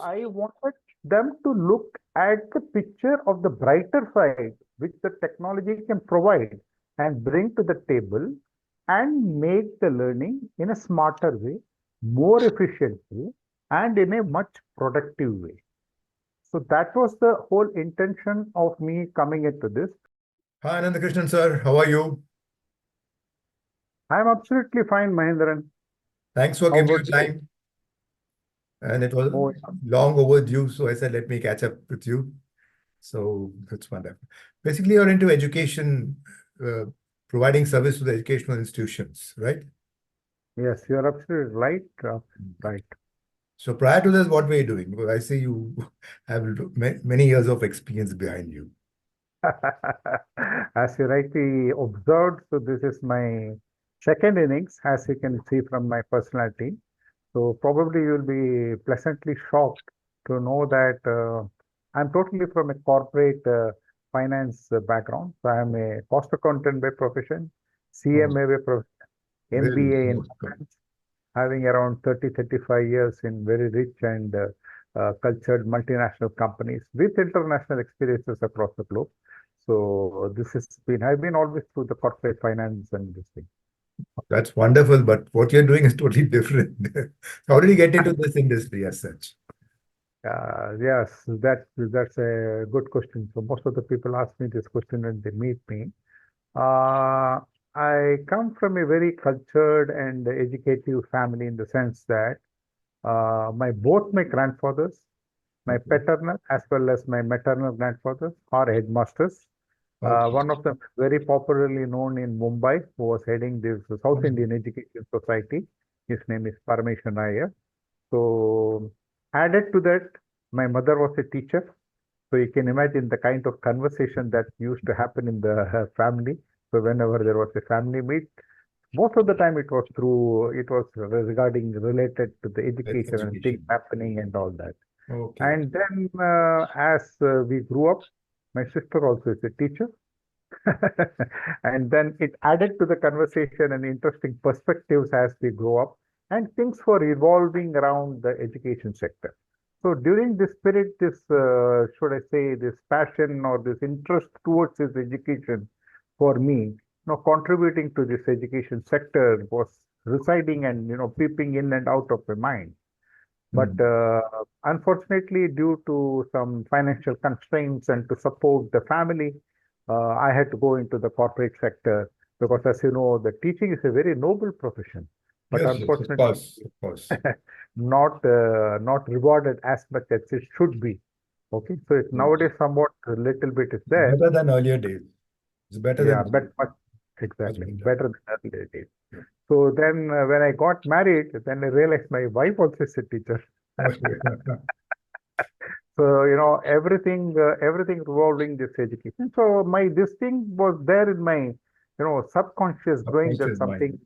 I wanted them to look at the picture of the brighter side, which the technology can provide and bring to the table and make the learning in a smarter way, more efficient way, and in a much productive way. So that was the whole intention of me coming into this. Hi, Ananthakrishnan sir. How are you? I'm absolutely fine, Mahendran. Thanks for How giving me about your you? time. And it was Oh, yeah. long overdue, so I said, let me catch up with you. So that's wonderful. Basically, you're into education, uh, providing service to the educational institutions, right? Yes, you're absolutely right. Right. So prior to this, what were you doing? Because I see you have many years of experience behind you. As you rightly observed, so this is my second innings, as you can see from my personality. So probably you'll be pleasantly shocked to know that I'm totally from a corporate finance background. So I'm a cost accountant by profession, Oh, CMA by profession, really? MBA in Oh, good. finance, having around 30, 35 years in very rich and cultured multinational companies with international experiences across the globe. So this has been, I've been always through the corporate finance and this thing. That's wonderful, but what you're doing is totally different. How did you get into this industry as such? Yes, that's a good question. So most of the people ask me this question when they meet me. Uh, I come from a very cultured and educative family in the sense that both my grandfathers, my Okay. paternal as well as my maternal grandfathers are headmasters. Okay. One of them is very popularly known in Mumbai, who was heading this South Indian Education Society. His name is Parameshan Iyer. So added to that, my mother was a teacher. So you can imagine the kind of conversation that used to happen in the family. So whenever there was a family meet, most of the time it was regarding related to the education and things Education. happening and all that. Okay. And then as we grew up, my sister also is a teacher. And then it added to the conversation and interesting perspectives as we grow up, and things were evolving around the education sector. So during this period, should I say, this passion or this interest towards this education for me, contributing to this education sector was residing and, peeping in and out of my mind. But Hmm. unfortunately, due to some financial constraints and to support the family, I had to go into the corporate sector because, as you know, the teaching is a very noble profession, but Yes, yes, of unfortunately, course, of course. not rewarded as much as it should be. Okay, so it Okay. nowadays somewhat a little bit is It's there. better than earlier days. It's better Yeah, than but much exactly better. better than earlier days. So then, when I got married, then I realized my wife also is a teacher. So, everything revolving this education. So this thing was there in my, subconscious growing that Subconscious mind. something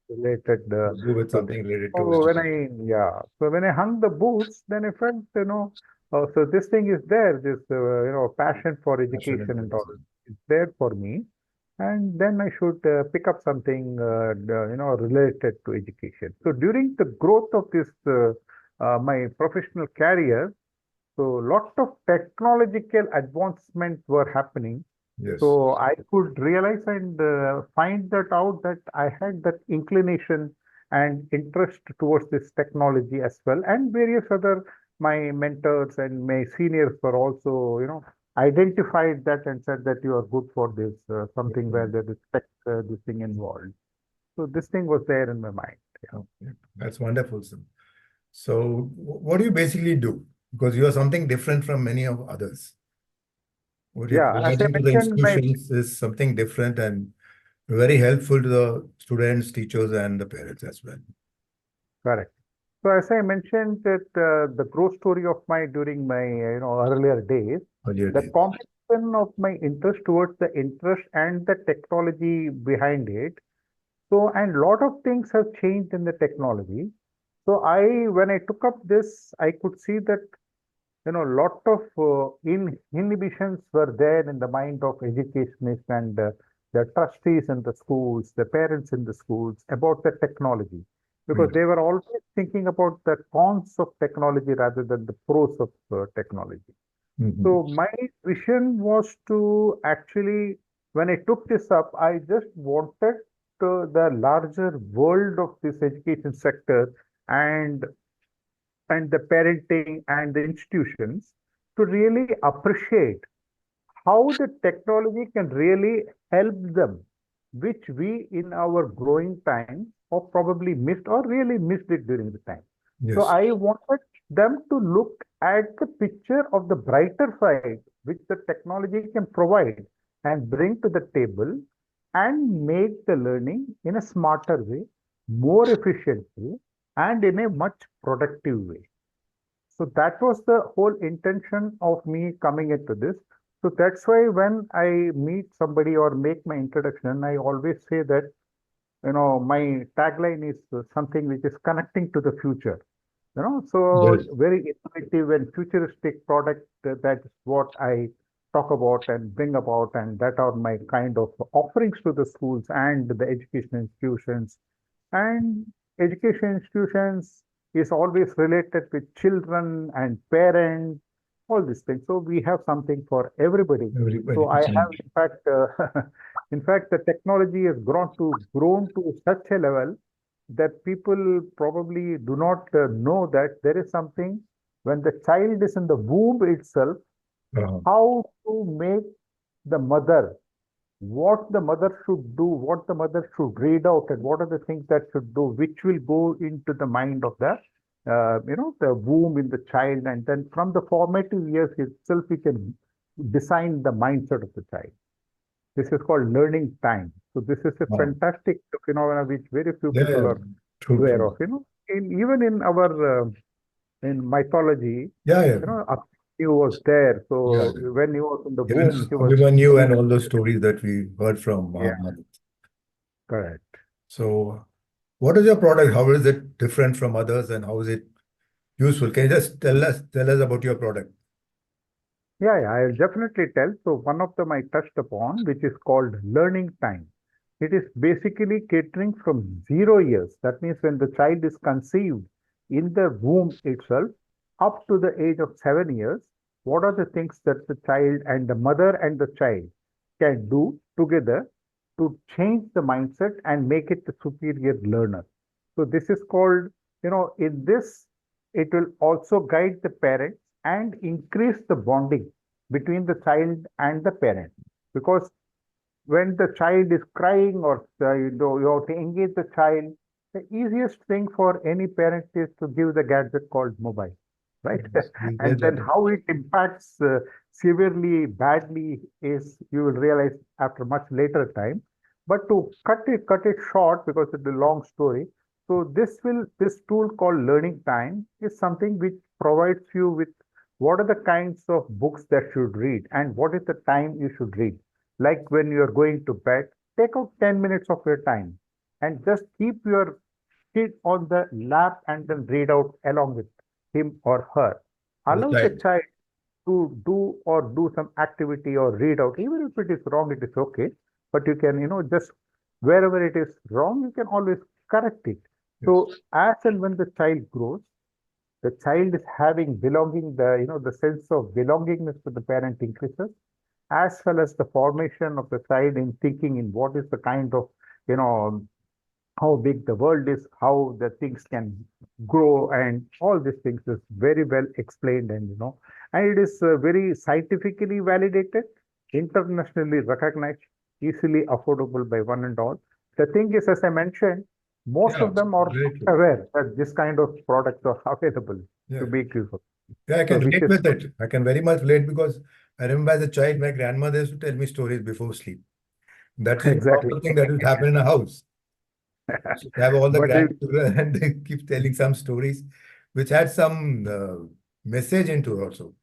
related To do with to this. something related to So education. when I hung the boots, then I felt, so this thing is there, this, passion for Passion and education and all focus. is there for me. And then I should pick up something, related to education. So during the growth of this, my professional career, so lot of technological advancements were happening. Yes. So I could realize and find that out that I had that inclination and interest towards this technology as well. And various other my mentors and my seniors were also, identified that and said that you are good for this, something where there is tech, this thing involved. So this thing was there in my mind. Yeah. Okay. That's wonderful, sir. So what do you basically do? Because you are something different from many of others. What you're Yeah, as I providing to the mentioned, my institutions is something different and very helpful to the students, teachers, and the parents as well. correct. So as I mentioned that the growth story of my during my earlier days, Earlier the days. combination of my interest towards the interest and the technology behind it. So and lot of things have changed in the technology. So when I took up this, I could see that lot of inhibitions were there in the mind of educationists and the trustees in the schools, the parents in the schools about the technology. because they were always thinking about the cons of technology rather than the pros of technology. So my vision was to actually, when I took this up, I just wanted the larger world of this education sector and the parenting and the institutions to really appreciate how the technology can really help them, which we in our growing time or probably missed or really missed it during the time. So Yes. I wanted them to look at the picture of the brighter side, which the technology can provide and bring to the table and make the learning in a smarter way, more efficient way, and in a much productive way. So that was the whole intention of me coming into this. So that's why when I meet somebody or make my introduction, I always say that, my tagline is something which is connecting to the future. So Yes. very innovative and futuristic product, that is what I talk about and bring about, and that are my kind of offerings to the schools and the education institutions. And education institutions is always related with children and parents, all these things. So we have something for everybody. Everybody. So I have, in fact, in fact, the technology has grown to such a level that people probably do not know that there is something when the child is in the womb itself, Uh, how to make the mother, what the mother should do, what the mother should read out, and what are the things that should do, which will go into the mind of the womb in the child, and then from the formative years itself, we can design the mindset of the child. This is called learning time. So this is a wow. fantastic phenomena which very few Yeah, people yeah. are True, aware true. of. Even in our in mythology, Yeah, yeah. He was there. Yeah, So yeah. when he was in the Even womb, he was Abhimanyu and all those stories that we heard from yeah, Mahabharata. correct. So, what is your product? How is it different from others, and how is it useful? Can you just tell us about your product? Yeah, I'll definitely tell. So one of them I touched upon, which is called learning time. It is basically catering from 0 years. That means when the child is conceived in the womb itself, up to the age of 7 years, what are the things that the child and the mother and the child can do together to change the mindset and make it a superior learner. So this is called, in this, it will also guide the parents and increase the bonding between the child and the parent. Because when the child is crying or you have to engage the child, the easiest thing for any parent is to give the gadget called mobile, right? Yes, we And get then that. how it impacts severely, badly is you will realize after much later time. But to cut it short because it's a long story. So this tool called Learning Time is something which provides you with what are the kinds of books that you should read and what is the time you should read. Like when you're going to bed, take out 10 minutes of your time and just keep your kid on the lap and then read out along with him or her. The Allow the child. child to do some activity or read out. Even if it is wrong, it is okay. But you can, just wherever it is wrong, you can always correct it. Yes. So as and when the child grows, the child is having belonging, the sense of belongingness to the parent increases, as well as the formation of the child in thinking in what is the kind of, you know, how big the world is, how the things can grow, and all these things is very well explained, and it is very scientifically validated, internationally recognized, easily affordable by one and all. The thing is, as I mentioned, most Yeah, of them are very not true. aware that this kind of products are available Yeah. to make use of. Yeah, I So can which relate is with it. I can very much relate because I remember as a child, my grandmother used to tell me stories before sleep. That's a exactly. normal thing that will happen in a house. So they have all the But it, grandchildren and they keep telling some stories which had some message into also.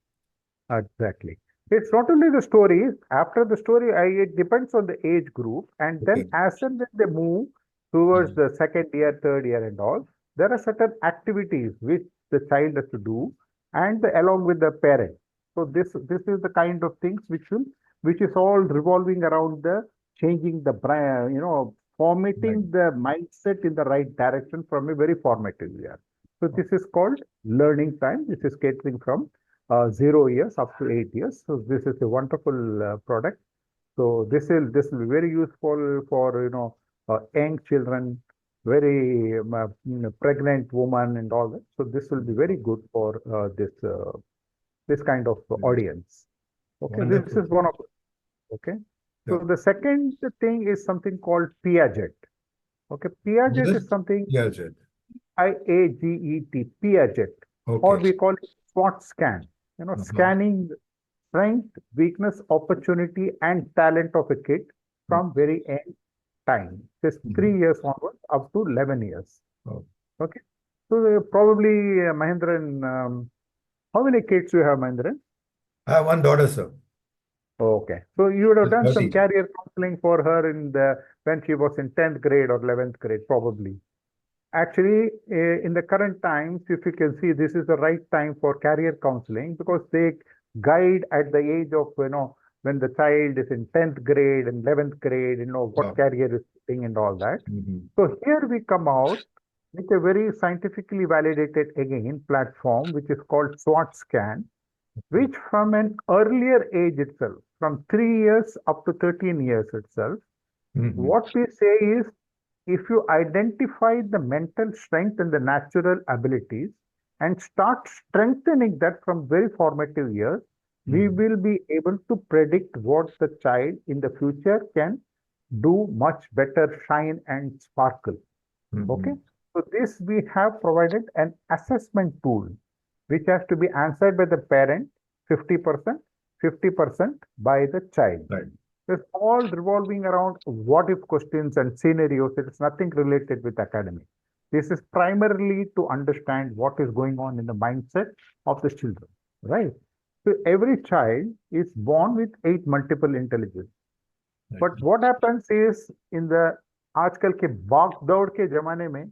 exactly. It's not only the stories. After the story, it depends on the age group, and then Okay. as and when they move towards the second year, third year, and all, there are certain activities which the child has to do, and along with the parent. So this is the kind of things which is all revolving around the changing the brain, formatting the mindset in the right direction from a very formative year. So this is called learning time. This is catering from 0 years up to 8 years. So this is a wonderful product. So this will be very useful for young children, very pregnant woman and all that. So this will be very good for this kind of audience. Okay, this is one of okay. So the second thing is something called Piaget. Okay, Piaget is something Piaget. Piaget, Piaget, or we call it SWAT scan. Scanning strength, weakness, opportunity, and talent of a kid from very end time. Just 3 years onwards up to 11 years. Okay. So probably Mahendran, how many kids do you have, Mahendran? I have one daughter, sir. Okay. So you would have done some 30. career counseling for her when she was in 10th grade or 11th grade, probably. Actually, in the current times, if you can see, this is the right time for career counseling because they guide at the age of, when the child is in 10th grade and 11th grade, what career is fitting and all that. So here we come out with a very scientifically validated, again, platform, which is called SWOT scan, which from an earlier age itself, from 3 years up to 13 years itself, what we say is, if you identify the mental strength and the natural abilities and start strengthening that from very formative years, we will be able to predict what the child in the future can do much better, shine and sparkle. Okay. So this we have provided an assessment tool, which has to be answered by the parent, 50%, 50% by the child. Right. It's all revolving around what if questions and scenarios. It is nothing related with academic. This is primarily to understand what is going on in the mindset of the children, right? So every child is born with 8 multiple intelligence. But what happens is in the आजकल के भाग दौड़ के जमाने में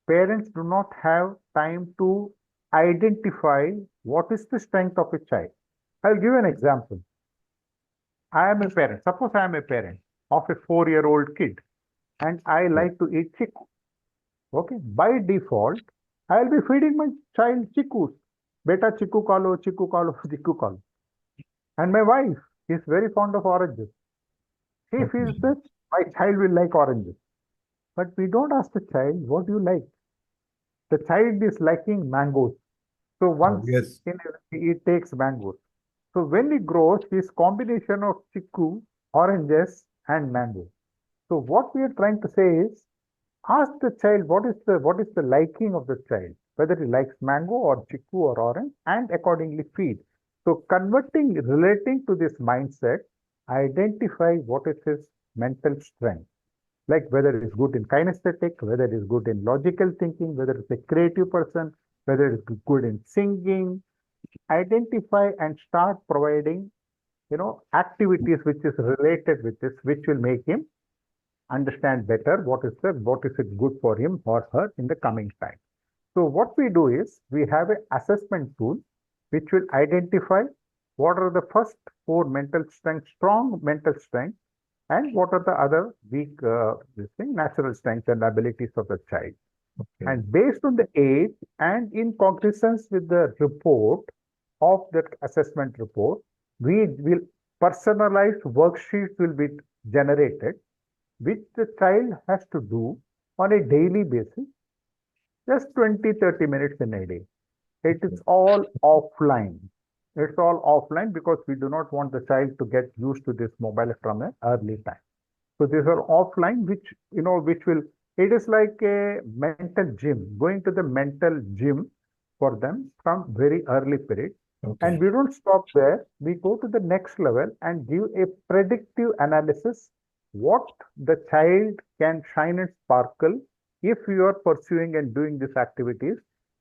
parents do not have time to identify what is the strength of a child. I'll give an example. I am a parent. Suppose I am a parent of a 4-year-old kid and I like to eat chiku. Okay. By default, I will be feeding my child chikus. Beta chiku kalo, chiku kalo, chiku kalo. And my wife is very fond of oranges. She feels that my child will like oranges. But we don't ask the child, what do you like? The child is liking mangoes. So once he takes mangoes. So when he grows, his combination of chiku, oranges, and mango. So what we are trying to say is, ask the child what is the liking of the child, whether he likes mango or chiku or orange, and accordingly feed. So relating to this mindset, identify what is his mental strength, like whether he's good in kinesthetic, whether he's good in logical thinking, whether he's a creative person, whether he's good in singing. Identify and start providing, activities which is related with this, which will make him understand better what is it good for him or her in the coming time. So what we do is we have an assessment tool which will identify what are the first 4 mental strength, strong mental strength, and what are the other weak natural strengths and abilities of the child. And based on the age and in cognizance with the report of that assessment report, we will personalized worksheets will be generated, which the child has to do on a daily basis, just 20-30 minutes in a day. It is all offline. It's all offline because we do not want the child to get used to this mobile from an early time. So these are offline, which will, it is like a mental gym, going to the mental gym for them from very early period. And we don't stop there. We go to the next level and give a predictive analysis, what the child can shine and sparkle. If you are pursuing and doing these activities,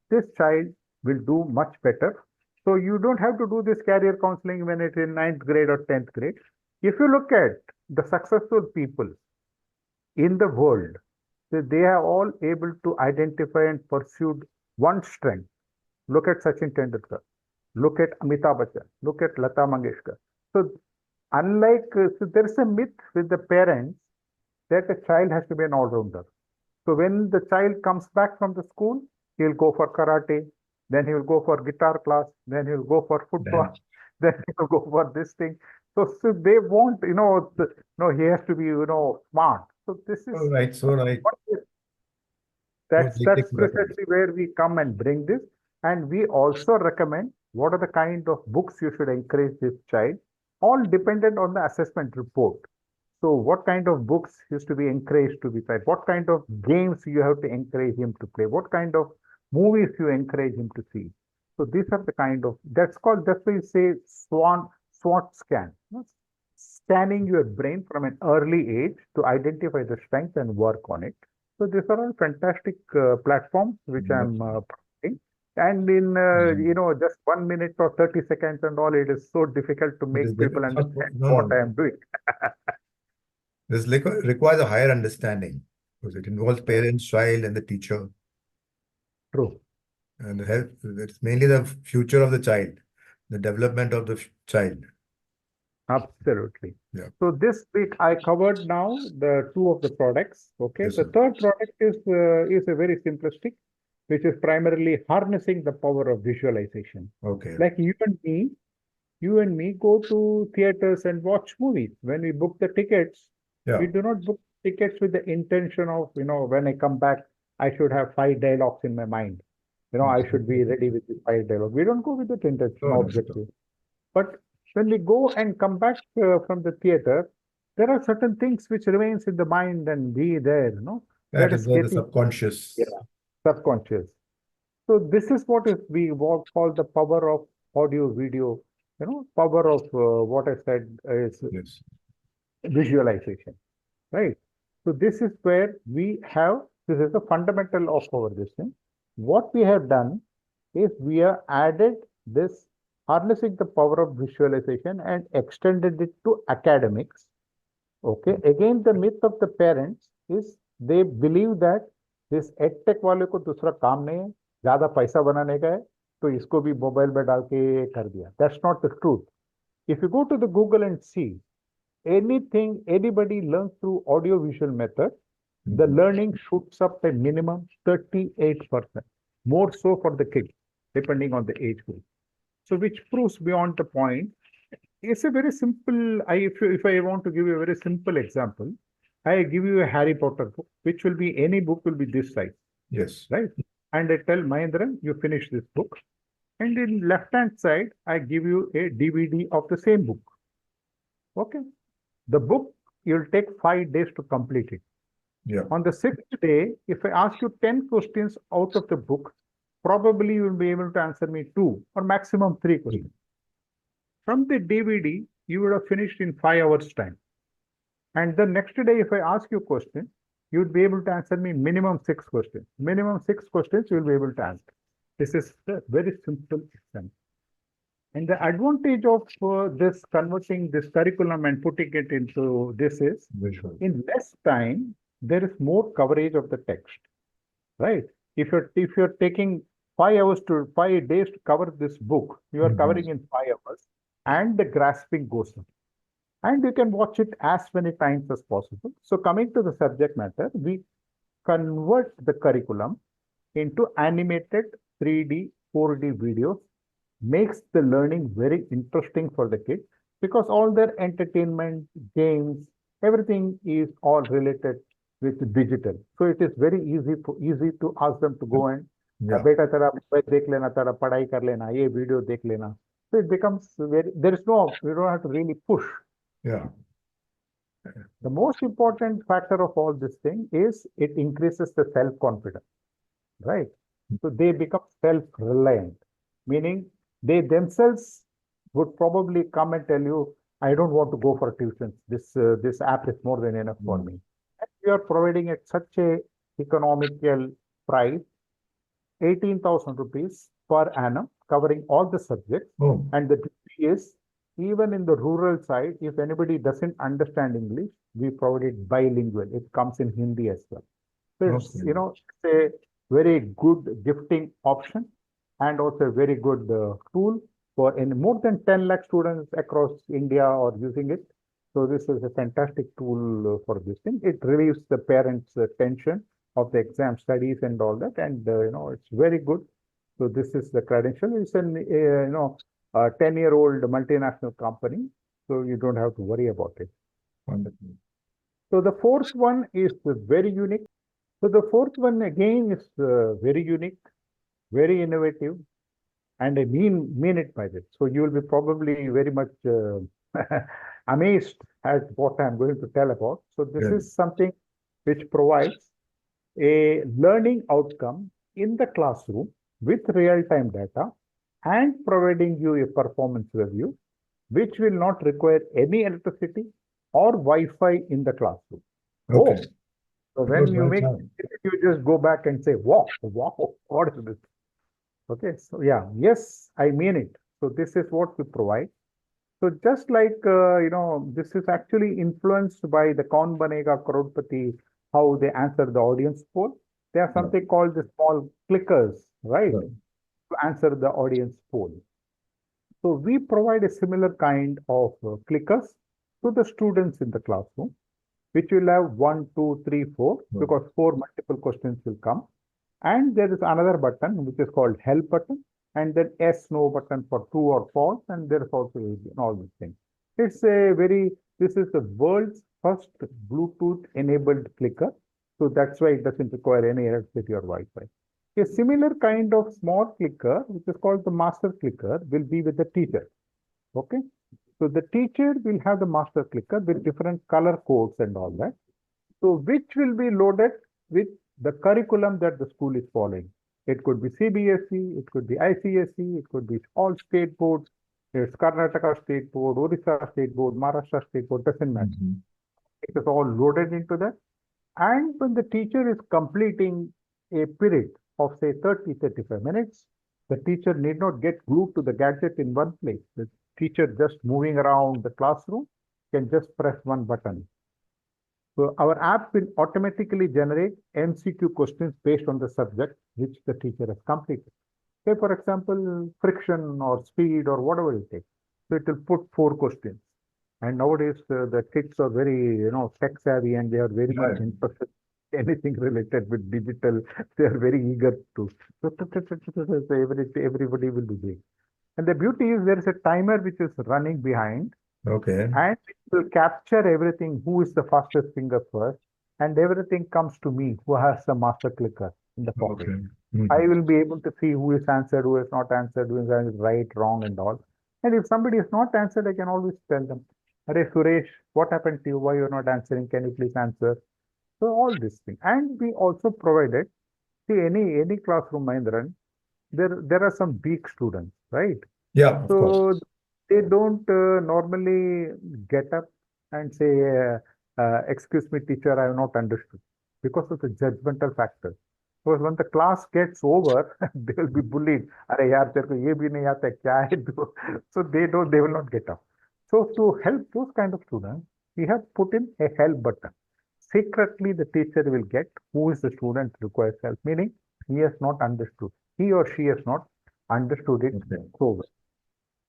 this child will do much better. So you don't have to do this career counseling when it's in 9th grade or 10th grade. If you look at the successful people in the world, they are all able to identify and pursue one strength. Look at Sachin Tendulkar. Look at Amitabh Bachchan. Look at Lata Mangeshkar. So unlike, so there is a myth with the parents that a child has to be an all-rounder. So when the child comes back from the school, he'll go for karate, then he will go for guitar class, then he'll go for football, then he'll go for this thing. So they want, he has to be, smart. So this is So right, so right. what is- No, that's they take precisely where we come and bring this. And we also recommend what are the kind of books you should encourage this child, all dependent on the assessment report. So what kind of books is to be encouraged to be read? What kind of games you have to encourage him to play? What kind of movies you encourage him to see? So these are the kind of, that's why you say SWAT scan. Scanning your brain from an early age to identify the strength and work on it. So these are all fantastic platforms which I'm promoting. And in, just 1 minute or 30 seconds and all, it is so difficult to make people understand what I am doing. This requires a higher understanding because it involves parents, child, and the teacher. True. And it's mainly the future of the child, the development of the child. Absolutely. Yeah. So this week I covered now the two of the products. Okay. Yes, The sir. third product is a very simplistic, which is primarily harnessing the power of visualization. Okay. Like you and me go to theaters and watch movies. When we book the tickets, Yeah. we do not book tickets with the intention of, when I come back, I should have 5 dialogues in my mind. I should be ready with the 5 dialogues. We don't go with that intention, No, objective. But when we go and come back from the theater, there are certain things which remains in the mind and be there, that is the subconscious. Yeah, subconscious. So this is what we call the power of audio, video, power of what I said is Yes. visualization, right? So this is where this is the fundamental of our this thing. What we have done is we have added this harnessing the power of visualization and extended it to academics. Okay. Again, the myth of the parents is they believe that this edtech वाले को दूसरा काम नहीं है, ज्यादा पैसा बनाने का है, तो इसको भी मोबाइल में डाल के कर दिया. That's not the truth. If you go to the Google and see anything anybody learns through audio visual method, the learning shoots up a minimum 38%, more so for the kids, depending on the age group. So which proves beyond the point. It's a very simple, if I want to give you a very simple example, I give you a Harry Potter book, which will be, any book will be this size. Yes. Right? And I tell Mahendran, you finish this book. And in left-hand side, I give you a DVD of the same book. Okay. The book, you'll take 5 days to complete it. Yeah. On the 6th day, if I ask you 10 questions out of the book, probably you will be able to answer me 2 or maximum 3 questions. From the DVD, you would have finished in 5 hours time. And the next day, if I ask you a question, you would be able to answer me minimum 6 questions. Minimum 6 questions you will be able to answer. This is a very simple example. And the advantage of this converting this curriculum and putting it into this is, Visual. in less time, there is more coverage of the text, right? If you're taking 5 days to cover this book, you are covering in 5 hours, and the grasping goes up. And you can watch it as many times as possible. So coming to the subject matter, we convert the curriculum into animated 3D, 4D videos, makes the learning very interesting for the kids because all their entertainment, games, everything is all related with digital. So it is very easy to ask them to go and beta tera mobile dekh lena, tera padhai kar lena, ye video dekh lena. So it becomes you don't have to really push. Yeah. The most important factor of all this thing is it increases the self-confidence, right? So they become self-reliant, meaning they themselves would probably come and tell you, I don't want to go for tuitions. This app is more than enough for me. And we are providing at such a economical price, 18,000 rupees per annum, covering all the subjects. And the beauty is, even in the rural side, if anybody doesn't understand English, we provide it bilingual. It comes in Hindi as well. So it's, it's a very good gifting option and also a very good tool for more than 10 lakh students across India are using it. So this is a fantastic tool for this thing. It relieves the parents' tension of the exam studies and all that, and it's very good. So this is the credential. It's an a 10-year-old multinational company, so you don't have to worry about it. Wonderful. So the fourth one is very unique. So the fourth one again is very unique, very innovative, and I mean it by this. So you will be probably very much amazed at what I'm going to tell about. So this Yeah. is something which provides a learning outcome in the classroom with real-time data and providing you a performance review, which will not require any electricity or Wi-Fi in the classroom. Okay. Oh, so That when was you well make done. it, you just go back and say, wow, what is this? Okay, so yeah, yes, I mean it. So this is what we provide. So just like, this is actually influenced by the Kaun Banega Crorepati, how they answer the audience poll. They have Yeah. something called the small clickers, right, Yeah. to answer the audience poll. So we provide a similar kind of clickers to the students in the classroom, which will have 1, 2, 3, 4, Yeah. because 4 multiple questions will come. And there is another button which is called help button, and then yes, no button for true or false, and there is also all these things. It's this is the world's first Bluetooth enabled clicker. So that's why it doesn't require any electricity or Wi-Fi. A similar kind of small clicker, which is called the master clicker, will be with the teacher. Okay. So the teacher will have the master clicker with different color codes and all that. So which will be loaded with the curriculum that the school is following. It could be CBSE, it could be ICSE, it could be all state boards. It's Karnataka State Board, Orissa State Board, Maharashtra State Board, doesn't matter. Mhm. It is all loaded into that. And when the teacher is completing a period of say 30, 35 minutes, the teacher need not get glued to the gadget in one place. The teacher just moving around the classroom can just press one button. So our app will automatically generate MCQ questions based on the subject which the teacher has completed. Say, for example, friction or speed or whatever it takes. So it will put 4 questions. And nowadays, the kids are very, tech savvy, and they are very Yeah. much interested in anything related with digital. They are very eager to. So everybody will be doing. And the beauty is there is a timer which is running behind, Okay. and it will capture everything, who is the fastest finger first, and everything comes to me, who has the master clicker in the pocket. Okay. I Mhm. will be able to see who is answered, who has not answered, who is answered right, wrong, and all. And if somebody is not answered, I can always tell them, "Arey Suresh, what happened to you? Why you're not answering? Can you please answer?" So all this thing. And we also provided, see, any classroom, Mahindran, there are some weak students, right? Yeah, of course. So they don't normally get up and say, excuse me, teacher, I have not understood, because of the judgmental factor. Because when the class gets over, they will be bullied. Arey yaar, tere ko ye bhi nahi aata hai, kya hai tu? So they will not get up. So to help those kind of students, we have put in a help button. Secretly, the teacher will get who is the student requires help, meaning he has not understood. He or she has not understood it Okay. so well.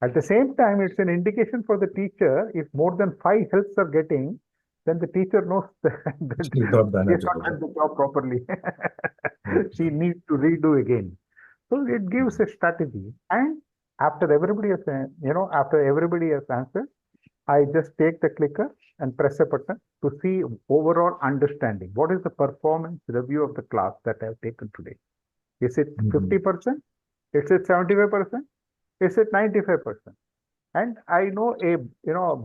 At the same time, it's an indication for the teacher. If more than 5 helps are getting, then the teacher knows that She's not done she her has not job. done the job properly. She Okay. needs to redo again. So it gives a strategy. And after everybody has, after everybody has answered, I just take the clicker and press a button to see overall understanding. What is the performance review of the class that I have taken today? Is it Mhm. 50%? Is it 75%? Is it 95%? And I know a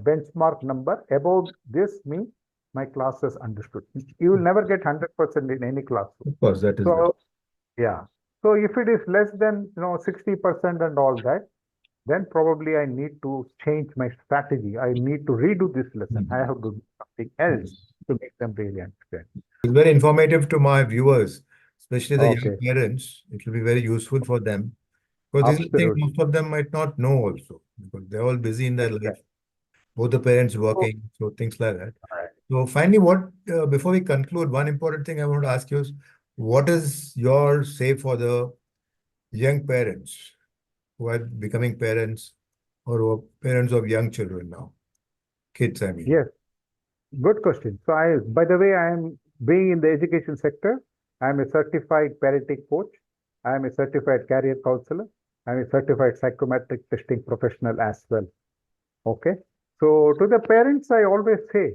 benchmark number. Above this means my class has understood. You will never get 100% in any classroom. Of course, that is there. So yeah. So if it is less than 60% and all that, then probably I need to change my strategy. I need to redo this lesson. I Mhm. have to do something else Yes. to make them really understand. It's very informative to my viewers, especially the young Okay, parents. It will be very useful for them because these are things absolutely. most of them might not know also because they're all busy in their life, Exactly. both the parents So, working, so things like that. alright. So finally, before we conclude, one important thing I want to ask you is, what is your say for the young parents who are becoming parents or who are parents of young children now? kids, I mean? Yes, good question. So by the way, I am being in the education sector. I am a certified parenting coach. I am a certified career counselor. I am a certified psychometric testing professional as well. Okay. So to the parents, I always say,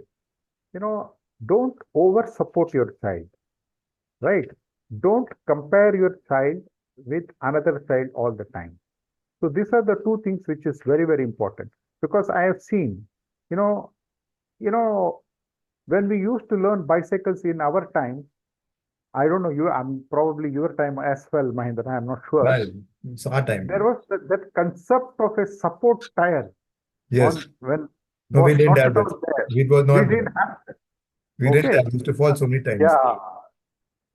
don't over support your child, right? Don't compare your child with another child all the time. So these are the two things which is very, very important, because I have seen, you know, you know, when we used to learn bicycles in our time, I don't know, I'm probably your time as well, Mahendra, I'm not sure. Well, it's our There time. was that concept of a support tire Yes. on when No, we was didn't not have at that. all there. We was We not didn't there. have that. We didn't Okay. have. We used to fall so many times. Yeah.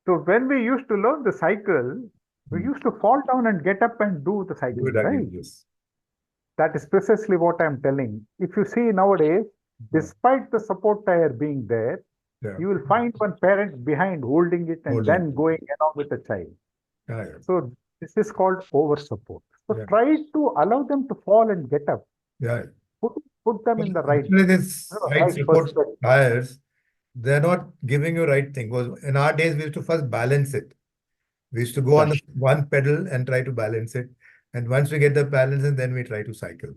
So when we used to learn the cycle, we used to fall down and get up and do the Do cycle, it again, right? yes. That is precisely what I'm telling. If you see nowadays, despite the support tire being there, Yeah. you will find one parent behind holding it and Holding then it. going along with the child. Yeah, So this is called over support. So Yeah. try to allow them to fall and get up. yeah. Put them in the right, Actually, this right right support perspective. tires, they're not giving you right thing. Because in our days, we used to first balance it. We used to go on the one pedal and try to balance it. And once we get the balance, and then we try to cycle.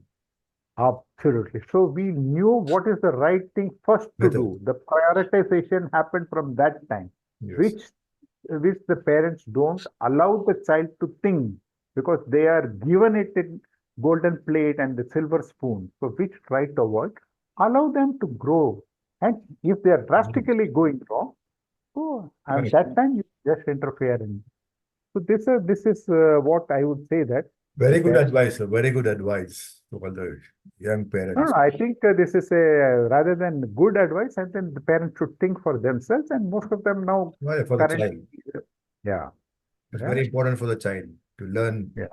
Absolutely. So we knew what is the right thing first to Better. do. The prioritization happened from that time, Yes. which the parents don't allow the child to think, because they are given it in golden plate and the silver spoon. So which try to avoid. Allow them to grow. And if they are drastically going wrong, so at that time you just interfere in. So this is what I would say that. Very good advice, sir. Very good advice to all the young parents. No, I think this is rather than good advice, I think the parents should think for themselves, and most of them now Well, for the currently, child. yeah, It's yeah, very important for the child to learn. yeah,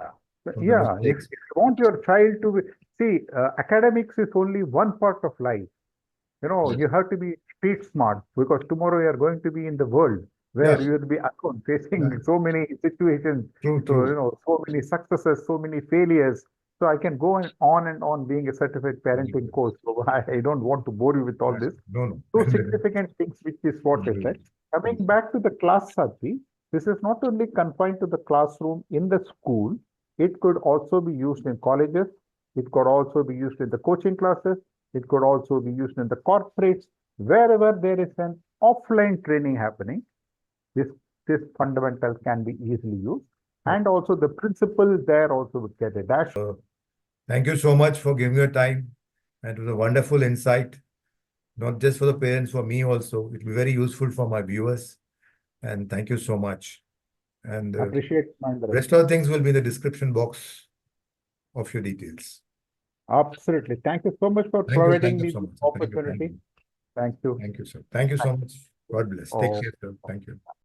from the yeah. If mistakes. you want your child to see, academics is only one part of life. You have to be street smart, because tomorrow you are going to be in the world where Yeah. you will be alone facing Yeah. so many situations. True, So, true. so many successes, so many failures. So I can go on and on being a certified parenting coach. So I don't want to bore you with all this. No, no. Two significant things, which is what is that. Coming back to the class, Sachi, this is not only confined to the classroom in the school, it could also be used in colleges, it could also be used in the coaching classes, it could also be used in the corporates, wherever there is an offline training happening. This fundamental can be easily used, and also the principal there also would get a dash. Thank you so much for giving your time, and it was a wonderful insight, not just for the parents, for me also. It will be very useful for my viewers. And thank you so much. And Appreciate Mahendra. rest of the things will be in the description box of your details. Absolutely. Thank you so much for Thank you, providing thank you me so this much. Thank you, opportunity. Thank you. Thank you, sir. Thank you so much. God bless. Take care, sir. Thank you.